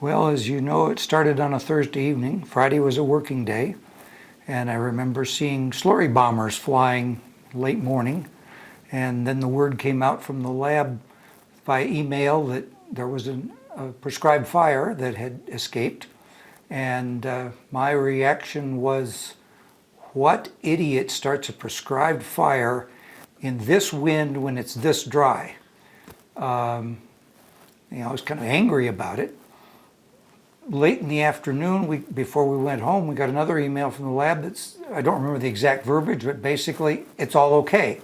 Well, as you know, it started on a Thursday evening. Friday was a working day, and I remember seeing slurry bombers flying late morning, and then the word came out from the lab by email that there was a prescribed fire that had escaped, and my reaction was, what idiot starts a prescribed fire in this wind when it's this dry? I was kind of angry about it. Late in the afternoon, before we went home, we got another email from the lab that's, I don't remember the exact verbiage, but basically, it's all okay.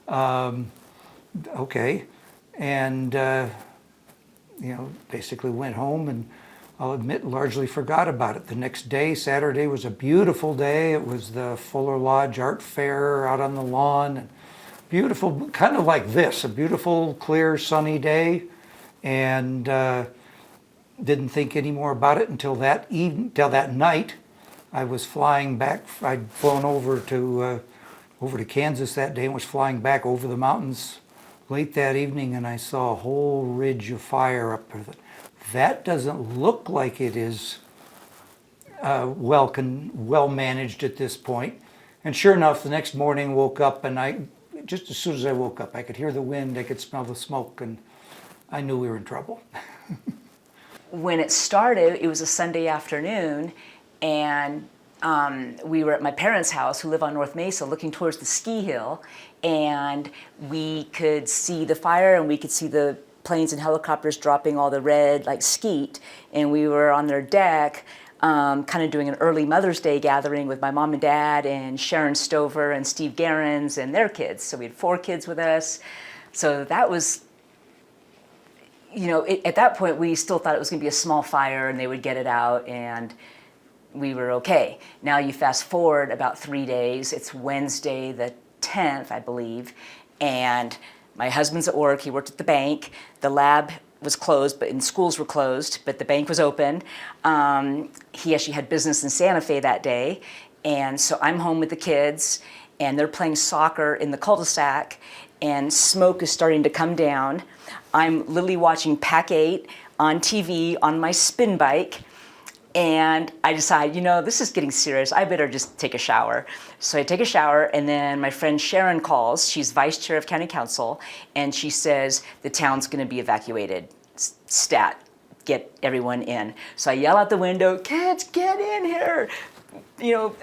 Okay. And, basically went home, and I'll admit, largely forgot about it. The next day, Saturday, was a beautiful day. It was the Fuller Lodge Art Fair out on the lawn. And beautiful, kind of like this, a beautiful, clear, sunny day. And didn't think any more about it until that night. I was flying back. I'd flown over to Kansas that day and was flying back over the mountains late that evening, and I saw a whole ridge of fire up there. That doesn't look like it is well managed at this point. And sure enough, the next morning woke up, and just as soon as I woke up, I could hear the wind, I could smell the smoke, and I knew we were in trouble. When it started, it was a Sunday afternoon, and we were at my parents' house, who live on North Mesa, looking towards the ski hill, and we could see the fire, and we could see the planes and helicopters dropping all the red, like skeet, and we were on their deck, kind of doing an early Mother's Day gathering with my mom and dad and Sharon Stover and Steve Garens and their kids. So we had 4 kids with us. So that was, at that point, we still thought it was going to be a small fire and they would get it out, and we were okay. Now you fast forward about 3 days. It's Wednesday the 10th, I believe, and my husband's at work. He worked at the bank. The lab was closed, and schools were closed, but the bank was open. He actually had business in Santa Fe that day, and so I'm home with the kids, and they're playing soccer in the cul-de-sac, and smoke is starting to come down. I'm literally watching Pac-8 on TV on my spin bike, and I decide, this is getting serious. I better just take a shower. So I take a shower, and then my friend Sharon calls. She's vice chair of county council, and she says the town's going to be evacuated. Stat, get everyone in. So I yell out the window, kids, get in here.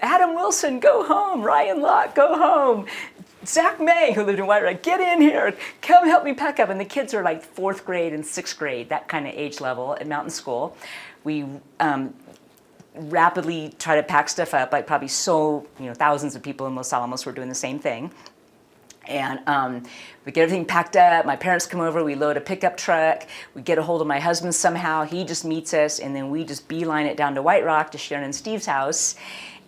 Adam Wilson, go home. Ryan Locke, go home. Zach May, who lived in White Rock, get in here. Come help me pack up. And the kids are like 4th grade and 6th grade, that kind of age level at Mountain School. We rapidly try to pack stuff up, like probably thousands of people in Los Alamos were doing the same thing. And we get everything packed up. My parents come over. We load a pickup truck. We get a hold of my husband somehow. He just meets us, and then we just beeline it down to White Rock to Sharon and Steve's house.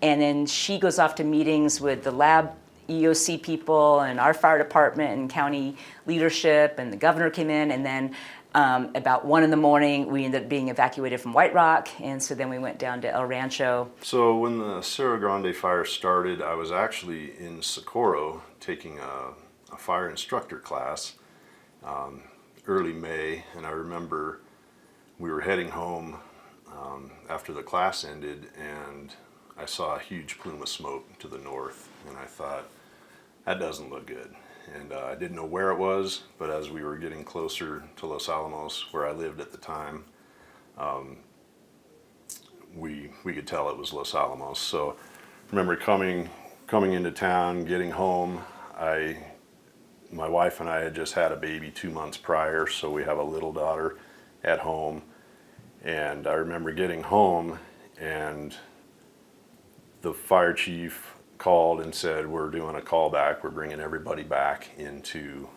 And then she goes off to meetings with the lab EOC people and our fire department and county leadership, and the governor came in, and then about 1 a.m, we ended up being evacuated from White Rock, and so then we went down to El Rancho. So when the Cerro Grande Fire started, I was actually in Socorro taking a fire instructor class early May, and I remember we were heading home after the class ended, and I saw a huge plume of smoke to the north, and I thought, that doesn't look good. And I didn't know where it was, but as we were getting closer to Los Alamos, where I lived at the time, we could tell it was Los Alamos. So I remember coming into town, getting home. My wife and I had just had a baby 2 months prior, so we have a little daughter at home. And I remember getting home, and the fire chief called and said, we're doing a callback. We're bringing everybody back into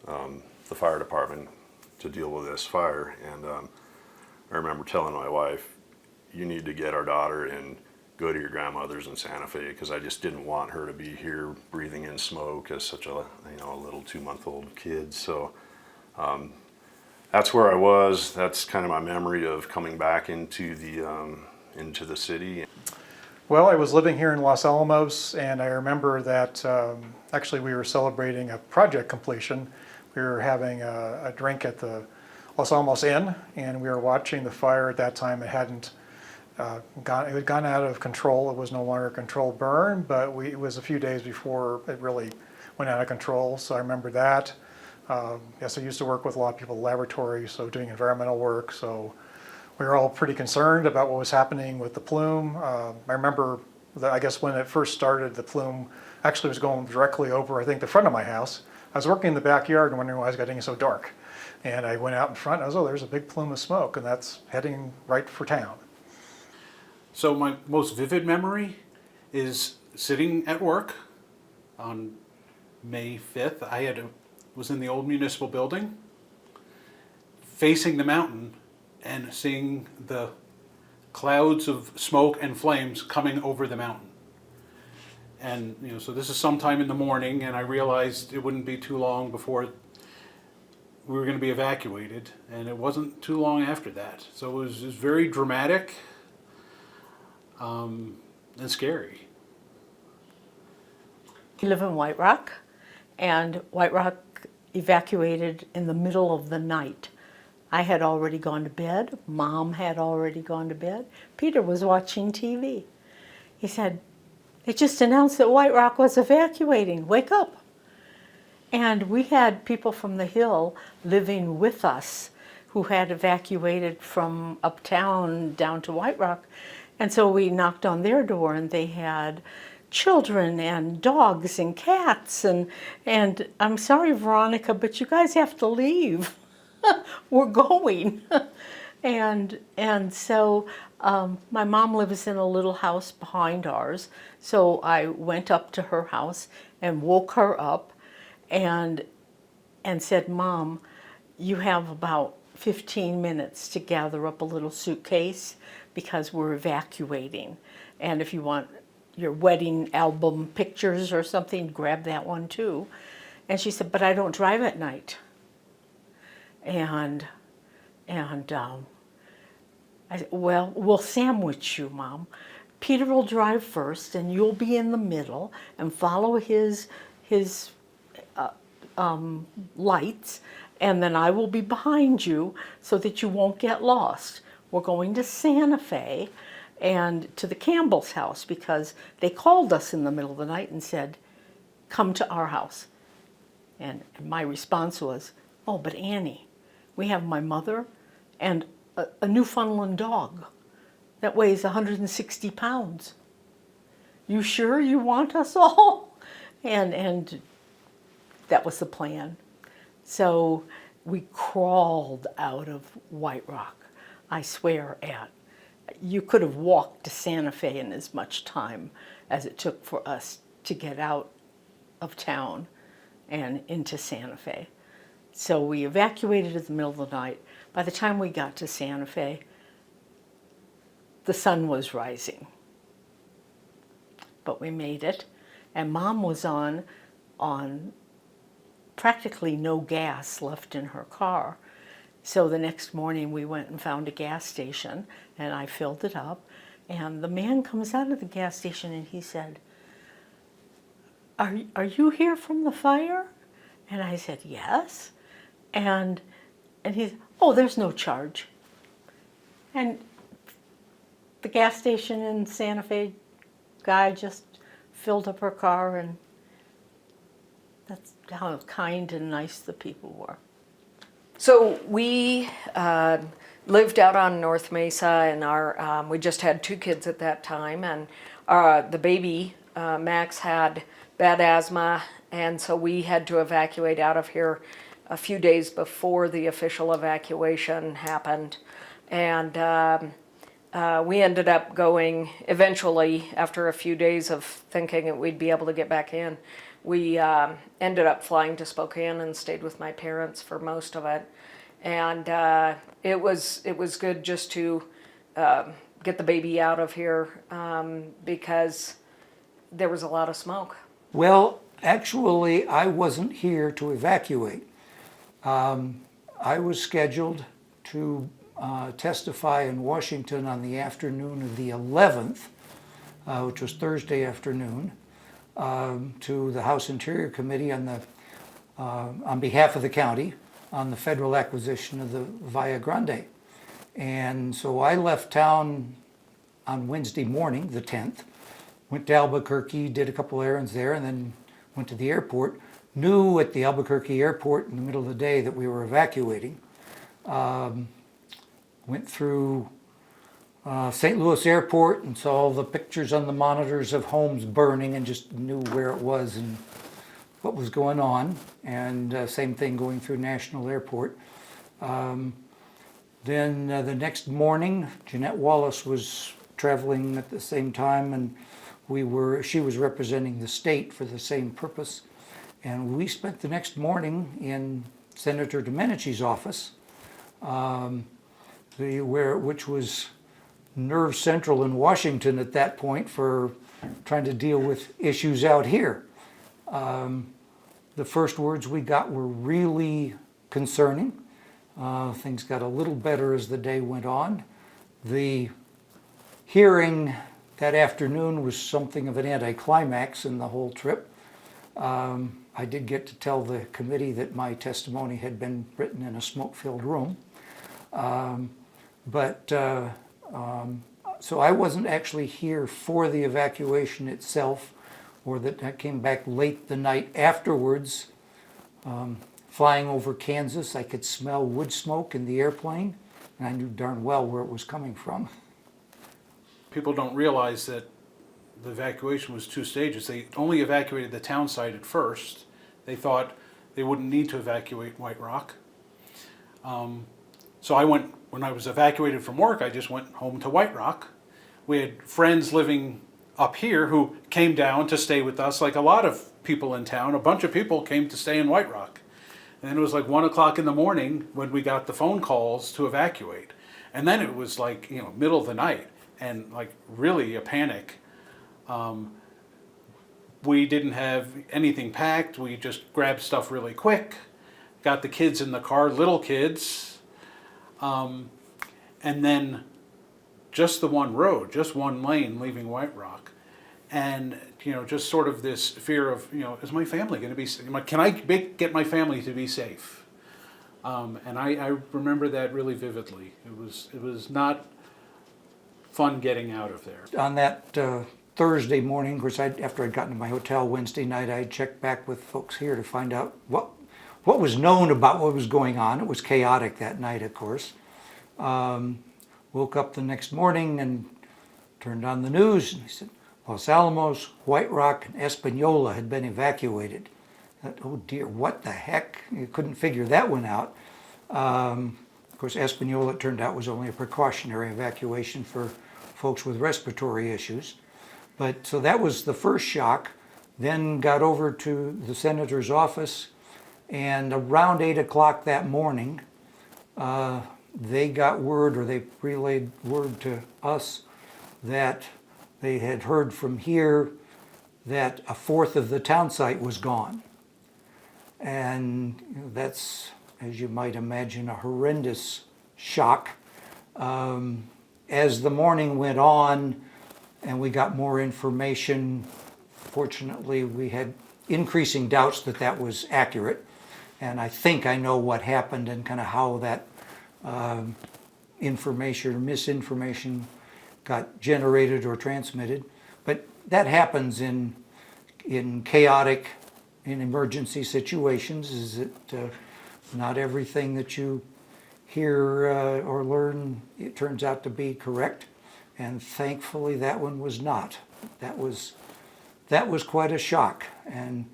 the fire department to deal with this fire. And I remember telling my wife, you need to get our daughter and go to your grandmother's in Santa Fe, because I just didn't want her to be here breathing in smoke as such a little 2-month-old kid. So that's where I was. That's kind of my memory of coming back into the city. Well, I was living here in Los Alamos, and I remember that actually we were celebrating a project completion. We were having a drink at the Los Alamos Inn, and we were watching the fire. At that time, it hadn't it had gone out of control. It was no longer a controlled burn, but it was a few days before it really went out of control. So I remember that. Yes, I used to work with a lot of people in the laboratory, so doing environmental work. So we were all pretty concerned about what was happening with the plume. I remember that I guess when it first started, the plume actually was going directly over, I think, the front of my house. I was working in the backyard and wondering why it was getting so dark. And I went out in front, and I was, oh, there's a big plume of smoke, and that's heading right for town. So my most vivid memory is sitting at work on May 5th. Was in the old municipal building, facing the mountain, and seeing the clouds of smoke and flames coming over the mountain. And so this is sometime in the morning, and I realized it wouldn't be too long before we were going to be evacuated, and it wasn't too long after that. So it was very dramatic and scary. We live in White Rock, and White Rock evacuated in the middle of the night. I had already gone to bed. Mom had already gone to bed. Peter was watching TV. He said, "They just announced that White Rock was evacuating. Wake up." And we had people from the Hill living with us who had evacuated from uptown down to White Rock. And so we knocked on their door, and they had children and dogs and cats. And I'm sorry, Veronica, but you guys have to leave. We're going. And so my mom lives in a little house behind ours. So I went up to her house and woke her up and said, "Mom, you have about 15 minutes to gather up a little suitcase because we're evacuating. And if you want your wedding album pictures or something, grab that one too." And she said, "But I don't drive at night." And I said, "Well, we'll sandwich you, Mom. Peter will drive first, and you'll be in the middle and follow his lights, and then I will be behind you so that you won't get lost. We're going to Santa Fe and to the Campbell's house because they called us in the middle of the night and said, 'Come to our house.'" And my response was, "Oh, but Annie, we have my mother and a Newfoundland dog that weighs 160 pounds. You sure you want us all?" And that was the plan. So we crawled out of White Rock, I swear you could have walked to Santa Fe in as much time as it took for us to get out of town and into Santa Fe. So we evacuated in the middle of the night. By the time we got to Santa Fe, the sun was rising. But we made it, and Mom was on practically no gas left in her car. So the next morning we went and found a gas station, and I filled it up. And the man comes out of the gas station and he said, Are you here from the fire?" And I said, "Yes." And he said, "Oh, there's no charge." And the gas station in Santa Fe guy just filled up her car, and that's how kind and nice the people were. So we lived out on North Mesa, and we just had 2 kids at that time, and the baby Max had bad asthma, and so we had to evacuate out of here a few days before the official evacuation happened, and we ended up going eventually after a few days of thinking that we'd be able to get back in. We ended up flying to Spokane and stayed with my parents for most of it, and it was good just to get the baby out of here because there was a lot of smoke. Well, actually, I wasn't here to evacuate. I was scheduled to testify in Washington on the afternoon of the 11th, which was Thursday afternoon, to the House Interior Committee on behalf of the county on the federal acquisition of the Via Grande. And so I left town on Wednesday morning, the 10th, went to Albuquerque, did a couple errands there, and then went to the airport. Knew at the Albuquerque airport in the middle of the day that we were evacuating. Went through St. Louis airport and saw all the pictures on the monitors of homes burning and just knew where it was and what was going on. And same thing going through National Airport. Then the next morning, Jeanette Wallace was traveling at the same time, and she was representing the state for the same purpose. And we spent the next morning in Senator Domenici's office, which was nerve central in Washington at that point for trying to deal with issues out here. The first words we got were really concerning. Things got a little better as the day went on. The hearing that afternoon was something of an anticlimax in the whole trip. I did get to tell the committee that my testimony had been written in a smoke-filled room. So I wasn't actually here for the evacuation itself, or that I came back late the night afterwards. Flying over Kansas, I could smell wood smoke in the airplane, and I knew darn well where it was coming from. People don't realize that the evacuation was 2 stages. They only evacuated the town site at first. They thought they wouldn't need to evacuate White Rock. So when I was evacuated from work, I just went home to White Rock. We had friends living up here who came down to stay with us, like a lot of people in town. A bunch of people came to stay in White Rock. And it was like 1 o'clock in the morning when we got the phone calls to evacuate. And then it was like, middle of the night and like really a panic. We didn't have anything packed. We just grabbed stuff really quick, got the kids in the car, little kids, and then just the one road, just one lane leaving White Rock. And, just sort of this fear of, is my family going to be, can I get my family to be safe? And I remember that really vividly. It was not fun getting out of there. On that Thursday morning, of course, after I'd gotten to my hotel Wednesday night, I checked back with folks here to find out what was known about what was going on. It was chaotic that night, of course. Woke up the next morning and turned on the news, and they said, Los Alamos, White Rock, and Espanola had been evacuated. I thought, oh dear, what the heck? You couldn't figure that one out. Of course, Espanola, it turned out, was only a precautionary evacuation for folks with respiratory issues. But so that was the first shock. Then got over to the senator's office, and around 8 o'clock that morning, they got word, or they relayed word to us, that they had heard from here that a fourth of the town site was gone. And that's, as you might imagine, a horrendous shock. As the morning went on and we got more information, fortunately we had increasing doubts that that was accurate. And I think I know what happened and kind of how that information or misinformation got generated or transmitted. But that happens in chaotic, in emergency situations, is that not everything that you hear or learn, it turns out to be correct. And thankfully that one was not. That was quite a shock. And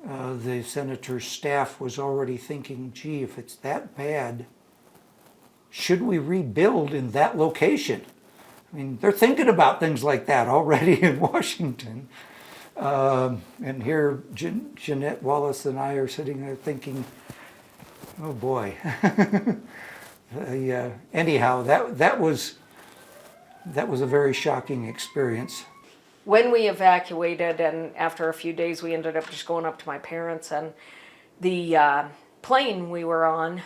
the senator's staff was already thinking, gee, if it's that bad, should we rebuild in that location? I mean, they're thinking about things like that already in Washington. And here Jeanette Wallace and I are sitting there thinking, oh boy. Anyhow, that was a very shocking experience. When we evacuated, and after a few days, we ended up just going up to my parents, and the plane we were on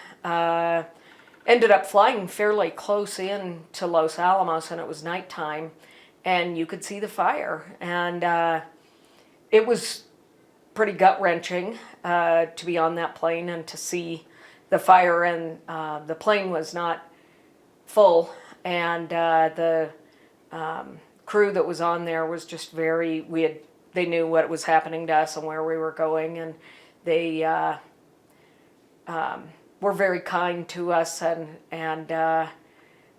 ended up flying fairly close in to Los Alamos, and it was nighttime, and you could see the fire. And it was pretty gut-wrenching to be on that plane and to see the fire, and the plane was not full, and the crew that was on there was just very, they knew what was happening to us and where we were going, and they were very kind to us, and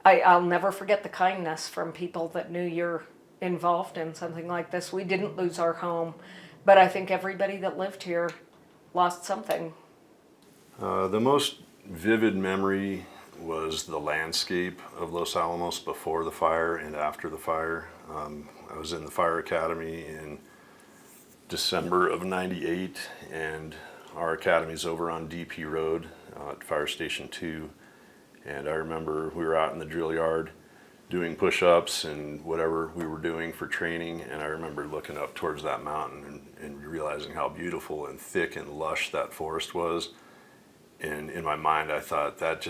I'll never forget the kindness from people that knew you're involved in something like this. We didn't lose our home, but I think everybody that lived here lost something. The most vivid memory was the landscape of Los Alamos before the fire and after the fire. I was in the fire academy in December of '98, and our academy's over on DP Road at Fire Station 2. And I remember we were out in the drill yard doing push-ups and whatever we were doing for training, and I remember looking up towards that mountain and realizing how beautiful and thick and lush that forest was. And in my mind I thought that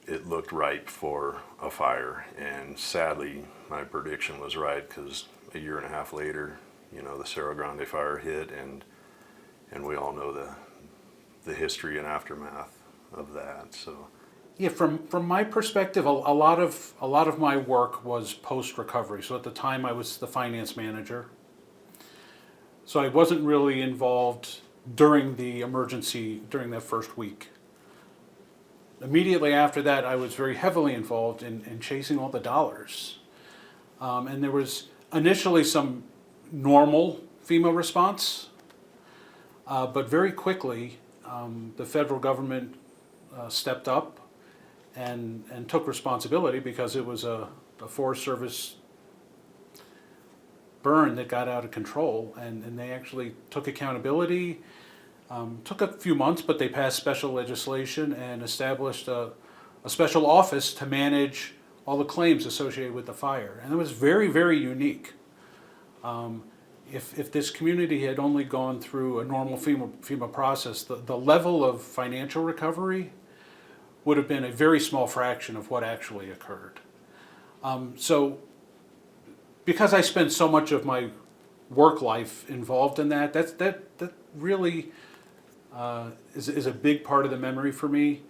it looked ripe for a fire, and sadly my prediction was right, because a year and a half later, the Cerro Grande Fire hit, and we all know the history and aftermath of that. So Yeah, from my perspective, a lot of my work was post recovery. So at the time, I was the finance manager. So I wasn't really involved during the emergency during that first week. Immediately after that, I was very heavily involved in chasing all the dollars. And there was initially some normal FEMA response, but very quickly the federal government stepped up and took responsibility, because it was a Forest Service burn that got out of control, and they actually took accountability. Took a few months, but they passed special legislation and established a special office to manage all the claims associated with the fire. And it was very, very unique. If this community had only gone through a normal FEMA process, the level of financial recovery would have been a very small fraction of what actually occurred. So because I spent so much of my work life involved in that really is a big part of the memory for me.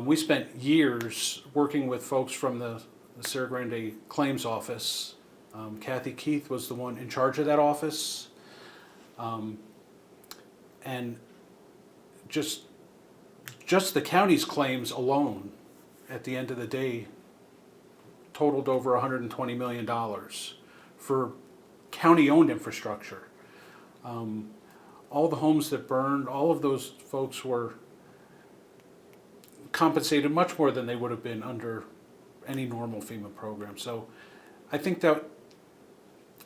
We spent years working with folks from the Cerro Grande Claims Office. Kathy Keith was the one in charge of that office. And just the county's claims alone, at the end of the day, totaled over $120 million for county-owned infrastructure. All the homes that burned, all of those folks were compensated much more than they would have been under any normal FEMA program. So I think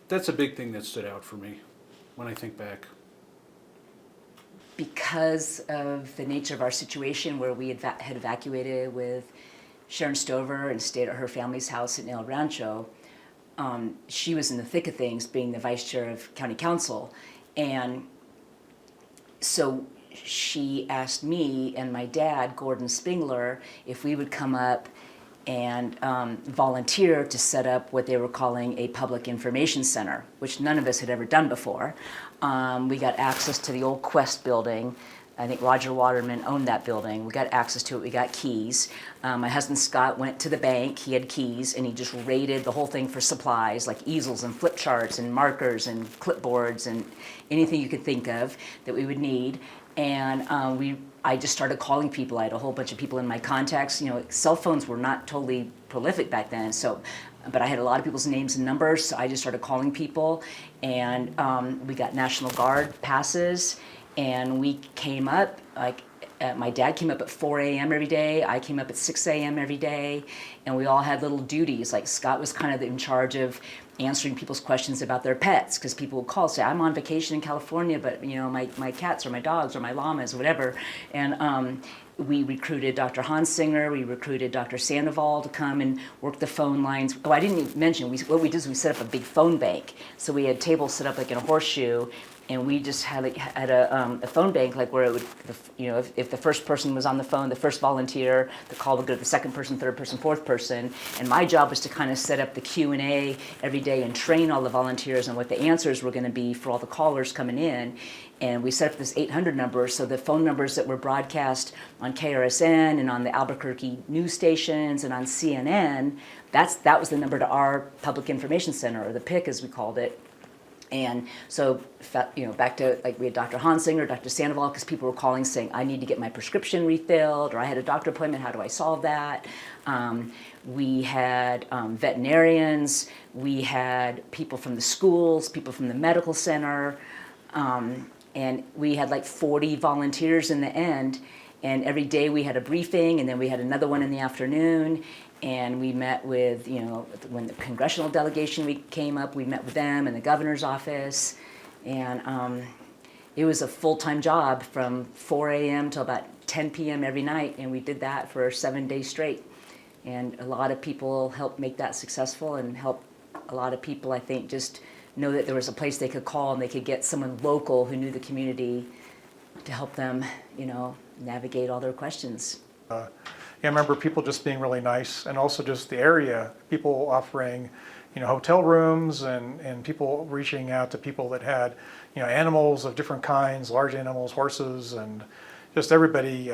that's a big thing that stood out for me when I think back. Because of the nature of our situation, where we had evacuated with Sharon Stover and stayed at her family's house in El Rancho, she was in the thick of things, being the vice chair of county council. And so she asked me and my dad, Gordon Spingler, if we would come up and volunteer to set up what they were calling a public information center, which none of us had ever done before. We got access to the old Quest building. I think Roger Waterman owned that building. We got access to it, we got keys. My husband Scott went to the bank, he had keys, and he just raided the whole thing for supplies, like easels and flip charts and markers and clipboards and anything you could think of that we would need. And I just started calling people. I had a whole bunch of people in my contacts. Cell phones were not totally prolific back then, but I had a lot of people's names and numbers, so I just started calling people. And we got National Guard passes, and we came up, my dad came up at 4 a.m. every day, I came up at 6 a.m. every day, and we all had little duties. Like Scott was kind of in charge of answering people's questions about their pets, because people would call, say, I'm on vacation in California, but my cats or my dogs or my llamas or whatever. And we recruited Dr. Hansinger, we recruited Dr. Sandoval to come and work the phone lines. Oh, I didn't even mention, what we did is we set up a big phone bank. So we had tables set up like in a horseshoe, and we just had a phone bank, like where it would, if the first person was on the phone, the first volunteer, the call would go to the second person, third person, fourth person. And my job was to kind of set up the Q&A every day and train all the volunteers on what the answers were going to be for all the callers coming in. And we set up this 800 number, so the phone numbers that were broadcast on KRSN and on the Albuquerque news stations and on CNN, that was the number to our Public Information Center, or the PIC as we called it. And so, back to, like, we had Dr. Hansinger, Dr. Sandoval, because people were calling saying, I need to get my prescription refilled, or I had a doctor appointment, how do I solve that? We had veterinarians, we had people from the schools, people from the medical center, and we had like 40 volunteers in the end. And every day we had a briefing, and then we had another one in the afternoon. And we met with, when the congressional delegation week came up, we met with them in the governor's office. And it was a full-time job from 4 a.m. till about 10 p.m. every night. And we did that for 7 days straight. And a lot of people helped make that successful, and helped a lot of people, I think, just know that there was a place they could call and they could get someone local who knew the community to help them, navigate all their questions. Yeah, I remember people just being really nice, and also just the area, people offering, hotel rooms, and people reaching out to people that had, animals of different kinds, large animals, horses, and just everybody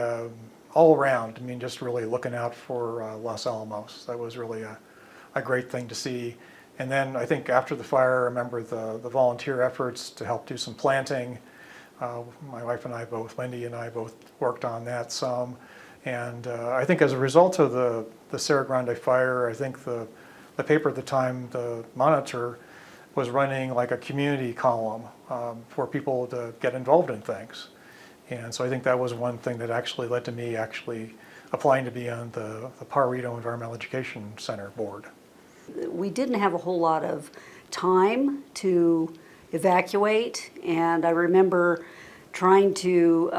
all around. I mean, just really looking out for Los Alamos. That was really a great thing to see. And then I think after the fire, I remember the volunteer efforts to help do some planting. My wife and I both, Wendy and I both worked on that some. And I think as a result of the Cerro Grande Fire, I think the paper at the time, the Monitor, was running like a community column for people to get involved in things. And so I think that was one thing that actually led to me actually applying to be on the Parrito Environmental Education Center board. We didn't have a whole lot of time to evacuate, and I remember trying to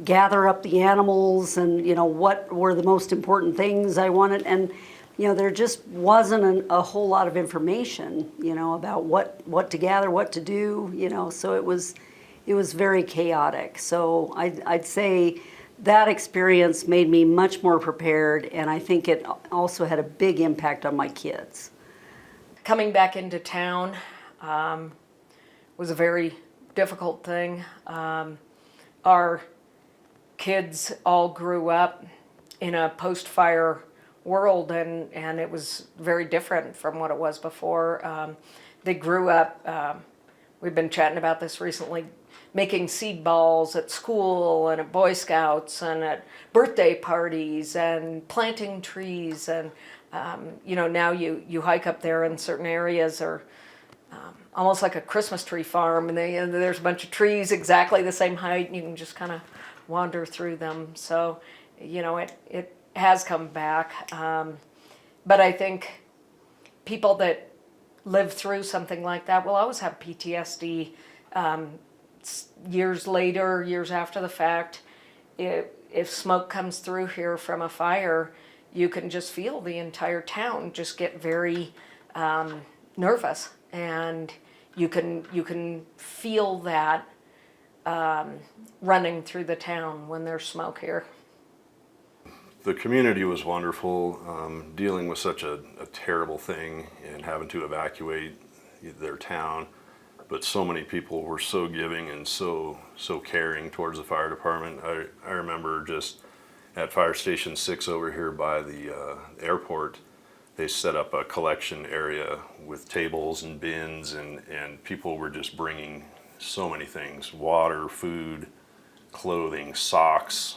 gather up the animals and what were the most important things I wanted, and there just wasn't a whole lot of information about what to gather, what to do, so it was very chaotic. So I'd say that experience made me much more prepared, and I think it also had a big impact on my kids. Coming back into town was a very difficult thing. Our kids all grew up in a post-fire world, and it was very different from what it was before. They grew up, we've been chatting about this recently, making seed balls at school and at Boy Scouts and at birthday parties and planting trees. And now you hike up there in certain areas, or almost like a Christmas tree farm, and there's a bunch of trees exactly the same height, and you can just kind of wander through them. So it has come back, but I think people that live through something like that will always have PTSD years later, years after the fact. If smoke comes through here from a fire, you can just feel the entire town just get very nervous, and you can feel that running through the town when there's smoke here. The community was wonderful, dealing with such a terrible thing and having to evacuate their town. But so many people were so giving and so caring towards the fire department. I remember just at Fire Station 6 over here by the airport, they set up a collection area with tables and bins, and people were just bringing so many things: water, food, clothing, socks,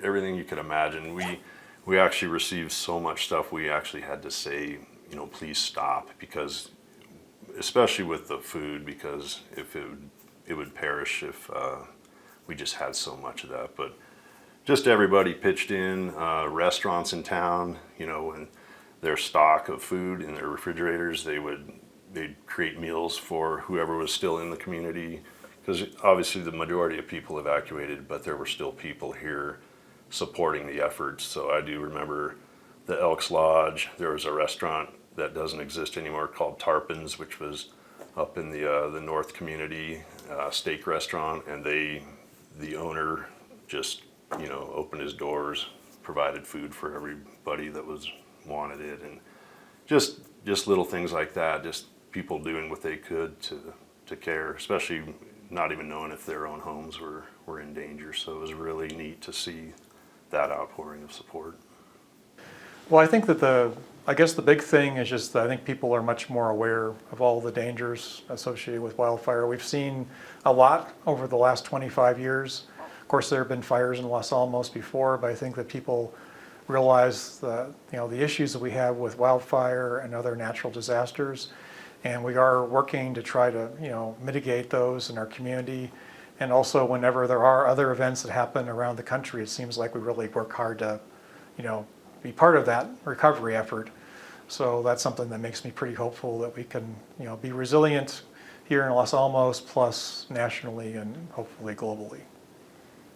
everything you could imagine. We actually received so much stuff we actually had to say, please stop, because especially with the food, because if it would perish if we just had so much of that. But just everybody pitched in. Restaurants in town, and their stock of food in their refrigerators, they'd create meals for whoever was still in the community, because obviously the majority of people evacuated, but there were still people here supporting the efforts. So I do remember the Elks Lodge. There was a restaurant that doesn't exist anymore called Tarpons, which was up in the North Community steak restaurant, and the owner just opened his doors, provided food for everybody that wanted it, and just little things like that just people doing what they could to care, especially not even knowing if their own homes were in danger. So it was really neat to see that outpouring of support. Well, I think that I guess the big thing is just that I think people are much more aware of all the dangers associated with wildfire. We've seen a lot over the last 25 years. Of course, there have been fires in Los Alamos before, but I think that people realize the issues that we have with wildfire and other natural disasters, and we are working to try to mitigate those in our community. And also, whenever there are other events that happen around the country, it seems like we really work hard to be part of that recovery effort. So that's something that makes me pretty hopeful that we can be resilient here in Los Alamos, plus nationally and hopefully globally.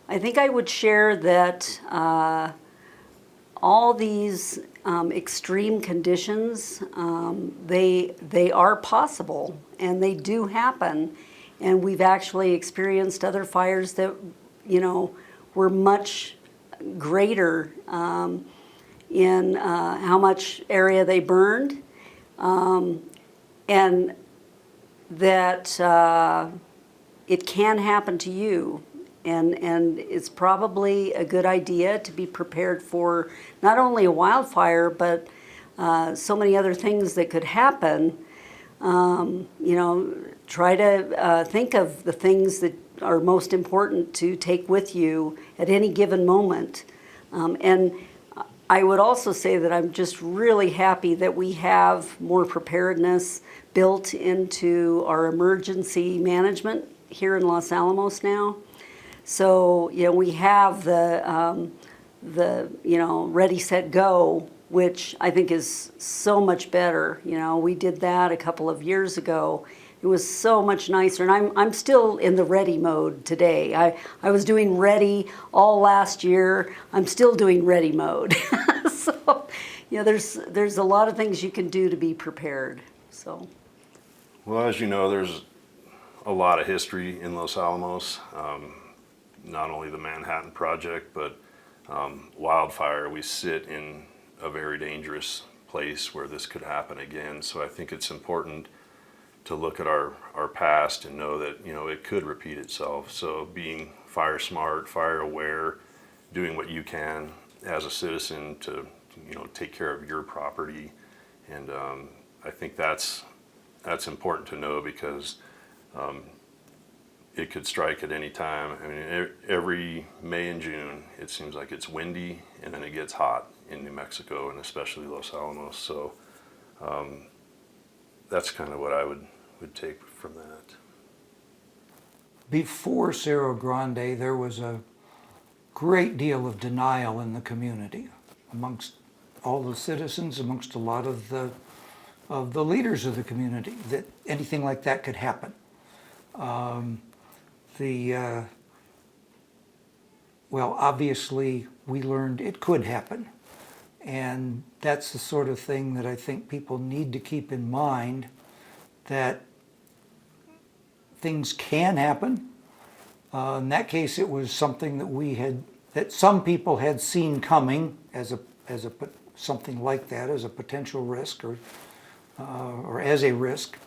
I think I would share that all these extreme conditions, they are possible and they do happen. And we've actually experienced other fires that, were much greater in how much area they burned, and that it can happen to you. And it's probably a good idea to be prepared for not only a wildfire, but so many other things that could happen. Try to think of the things that are most important to take with you at any given moment. And I would also say that I'm just really happy that we have more preparedness built into our emergency management here in Los Alamos now. So, we have the Ready, Set, Go, which I think is so much better. We did that a couple of years ago. It was so much nicer, and I'm still in the ready mode today. I was doing ready all last year. I'm still doing ready mode. So, there's a lot of things you can do to be prepared. So, Well, as you know, there's a lot of history in Los Alamos. Not only the Manhattan Project, but wildfire. We sit in a very dangerous place where this could happen again. So I think it's important to look at our past and know that it could repeat itself. So being fire smart, fire aware, doing what you can as a citizen to take care of your property, and I think that's important to know because it could strike at any time. I mean, every May and June, it seems like it's windy and then it gets hot in New Mexico and especially Los Alamos. So that's kind of what I would take from that. Before Cerro Grande, there was a great deal of denial in the community amongst all the citizens, amongst a lot of the leaders of the community, that anything like that could happen. Well, obviously, we learned it could happen. And that's the sort of thing that I think people need to keep in mind, that things can happen. In that case, it was something that some people had seen coming as something like that, as a potential risk or as a risk.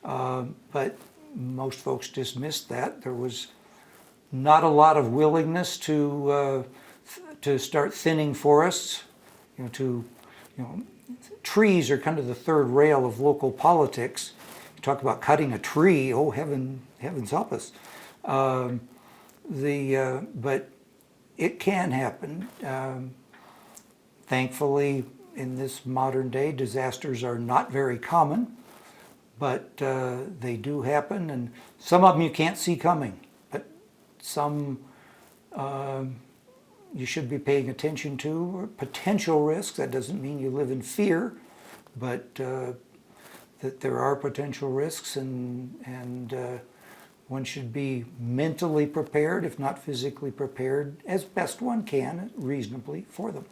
But most folks dismissed that. There was not a lot of willingness to start thinning forests. Trees are kind of the third rail of local politics. You talk about cutting a tree. Oh, heavens help us! But it can happen. Thankfully, in this modern day, disasters are not very common. But they do happen, and some of them you can't see coming. But some you should be paying attention to. Potential risks. That doesn't mean you live in fear, but that there are potential risks, and one should be mentally prepared, if not physically prepared, as best one can, reasonably, for them.